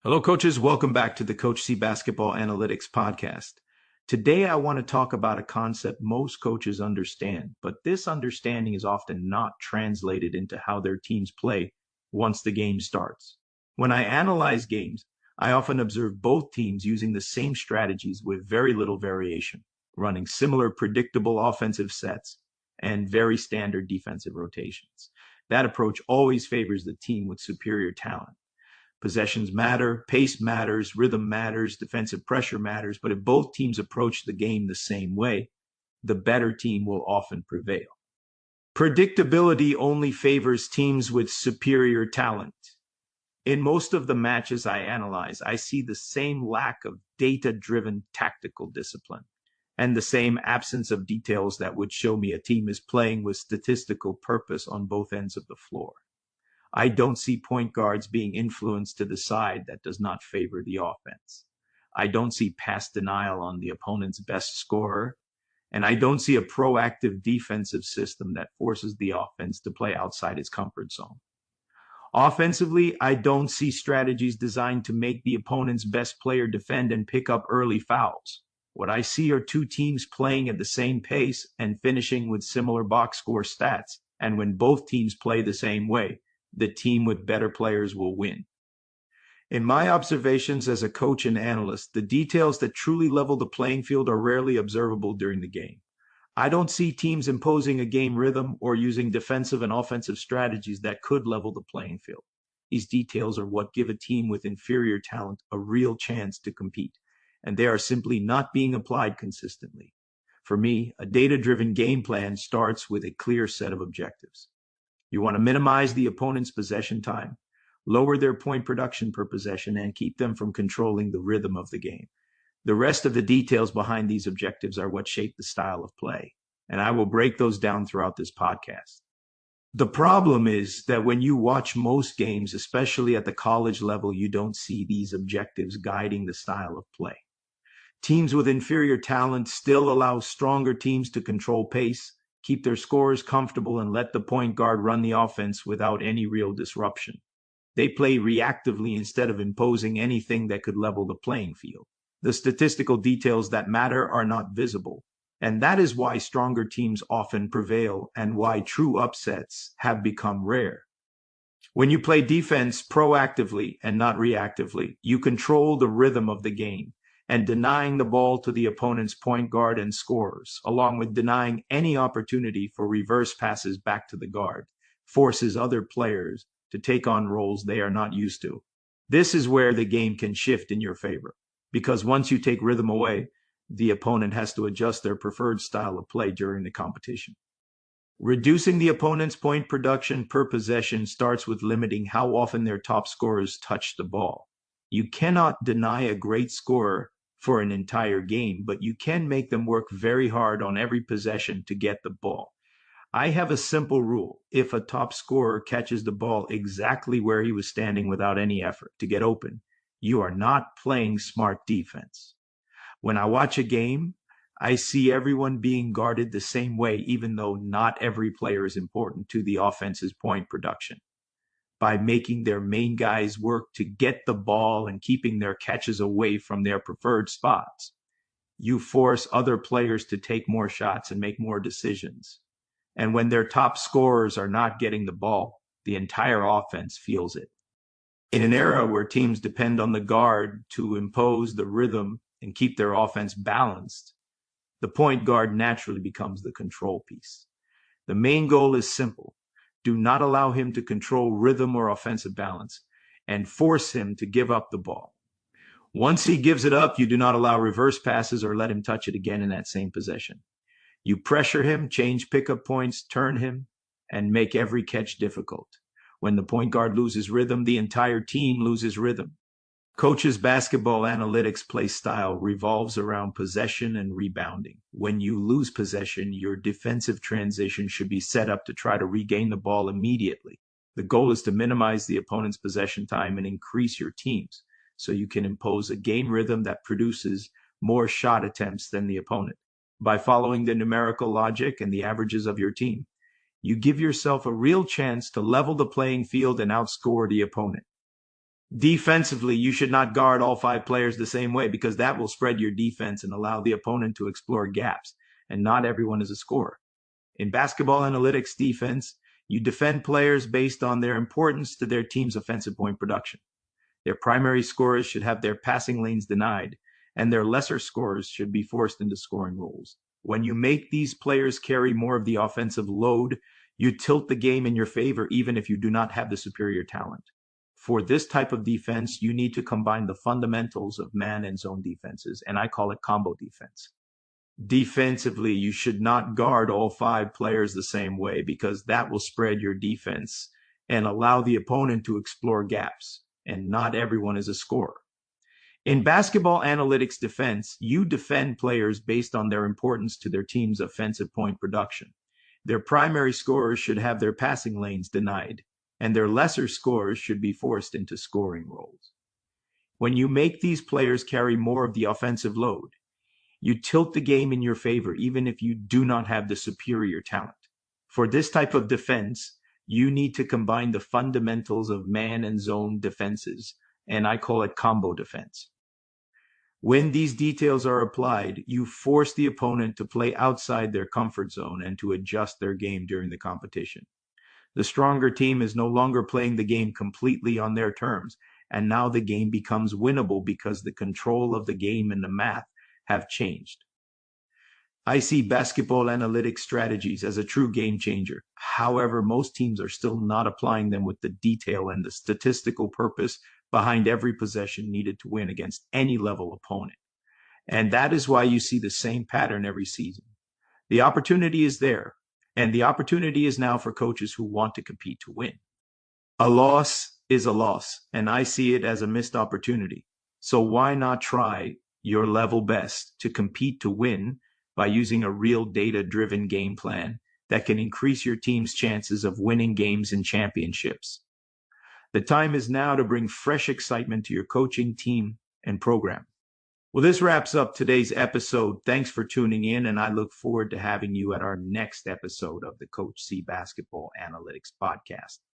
Hello, coaches. Welcome back to the Coach C Basketball Analytics Podcast. Today, I want to talk about a concept most coaches understand, but this understanding is often not translated into how their teams play once the game starts. When I analyze games, I often observe both teams using the same strategies with very little variation, running similar predictable offensive sets and very standard defensive rotations. That approach always favors the team with superior talent. Possessions matter, pace matters, rhythm matters, defensive pressure matters, but if both teams approach the game the same way, the better team will often prevail. Predictability only favors teams with superior talent. In most of the matches I analyze, I see the same lack of data-driven tactical discipline and the same absence of details that would show me a team is playing with statistical purpose on both ends of the floor. I don't see point guards being influenced to the side that does not favor the offense. I don't see pass denial on the opponent's best scorer, and I don't see a proactive defensive system that forces the offense to play outside its comfort zone. Offensively, I don't see strategies designed to make the opponent's best player defend and pick up early fouls. What I see are two teams playing at the same pace and finishing with similar box score stats, and when both teams play the same way, the team with better players will win. In my observations as a coach and analyst, the details that truly level the playing field are rarely observable during the game. I don't see teams imposing a game rhythm or using defensive and offensive strategies that could level the playing field. These details are what give a team with inferior talent a real chance to compete, and they are simply not being applied consistently. For me, a data-driven game plan starts with a clear set of objectives. You want to minimize the opponent's possession time, lower their point production per possession, and keep them from controlling the rhythm of the game. The rest of the details behind these objectives are what shape the style of play, and I will break those down throughout this podcast. The problem is that when you watch most games, especially at the college level, you don't see these objectives guiding the style of play. Teams with inferior talent still allow stronger teams to control pace, keep their scorers comfortable, and let the point guard run the offense without any real disruption. They play reactively instead of imposing anything that could level the playing field. The statistical details that matter are not visible, and that is why stronger teams often prevail and why true upsets have become rare. When you play defense proactively and not reactively, you control the rhythm of the game, and denying the ball to the opponent's point guard and scorers, along with denying any opportunity for reverse passes back to the guard, forces other players to take on roles they are not used to. This is where the game can shift in your favor, because once you take rhythm away, the opponent has to adjust their preferred style of play during the competition. Reducing the opponent's point production per possession starts with limiting how often their top scorers touch the ball. You cannot deny a great scorer for an entire game, but you can make them work very hard on every possession to get the ball. I have a simple rule. If a top scorer catches the ball exactly where he was standing without any effort to get open, you are not playing smart defense. When I watch a game, I see everyone being guarded the same way, even though not every player is important to the offense's point production. By making their main guys work to get the ball and keeping their catches away from their preferred spots, you force other players to take more shots and make more decisions. And when their top scorers are not getting the ball, the entire offense feels it. In an era where teams depend on the guard to impose the rhythm and keep their offense balanced, the point guard naturally becomes the control piece. The main goal is simple. Do not allow him to control rhythm or offensive balance, and force him to give up the ball. Once he gives it up, you do not allow reverse passes or let him touch it again in that same possession. You pressure him, change pickup points, turn him, and make every catch difficult. When the point guard loses rhythm, the entire team loses rhythm. Coach's basketball analytics play style revolves around possession and rebounding. When you lose possession, your defensive transition should be set up to try to regain the ball immediately. The goal is to minimize the opponent's possession time and increase your team's, so you can impose a game rhythm that produces more shot attempts than the opponent. By following the numerical logic and the averages of your team, you give yourself a real chance to level the playing field and outscore the opponent. Defensively, you should not guard all five players the same way because that will spread your defense and allow the opponent to explore gaps, and not everyone is a scorer. In basketball analytics defense, you defend players based on their importance to their team's offensive point production. Their primary scorers should have their passing lanes denied, and their lesser scorers should be forced into scoring roles. When you make these players carry more of the offensive load, you tilt the game in your favor even if you do not have the superior talent. For this type of defense, you need to combine the fundamentals of man and zone defenses, and I call it combo defense. Defensively, you should not guard all five players the same way because that will spread your defense and allow the opponent to explore gaps, and not everyone is a scorer. In basketball analytics defense, you defend players based on their importance to their team's offensive point production. Their primary scorers should have their passing lanes denied, and their lesser scorers should be forced into scoring roles. When you make these players carry more of the offensive load, you tilt the game in your favor even if you do not have the superior talent. For this type of defense, you need to combine the fundamentals of man and zone defenses, and I call it combo defense. When these details are applied, you force the opponent to play outside their comfort zone and to adjust their game during the competition. The stronger team is no longer playing the game completely on their terms, and now the game becomes winnable because the control of the game and the math have changed. I see basketball analytics strategies as a true game changer. However, most teams are still not applying them with the detail and the statistical purpose behind every possession needed to win against any level opponent. And that is why you see the same pattern every season. The opportunity is there, and the opportunity is now for coaches who want to compete to win. A loss is a loss, and I see it as a missed opportunity. So why not try your level best to compete to win by using a real data-driven game plan that can increase your team's chances of winning games and championships? The time is now to bring fresh excitement to your coaching team and program. Well, this wraps up today's episode. Thanks for tuning in, and I look forward to having you at our next episode of the Coach C Basketball Analytics Podcast.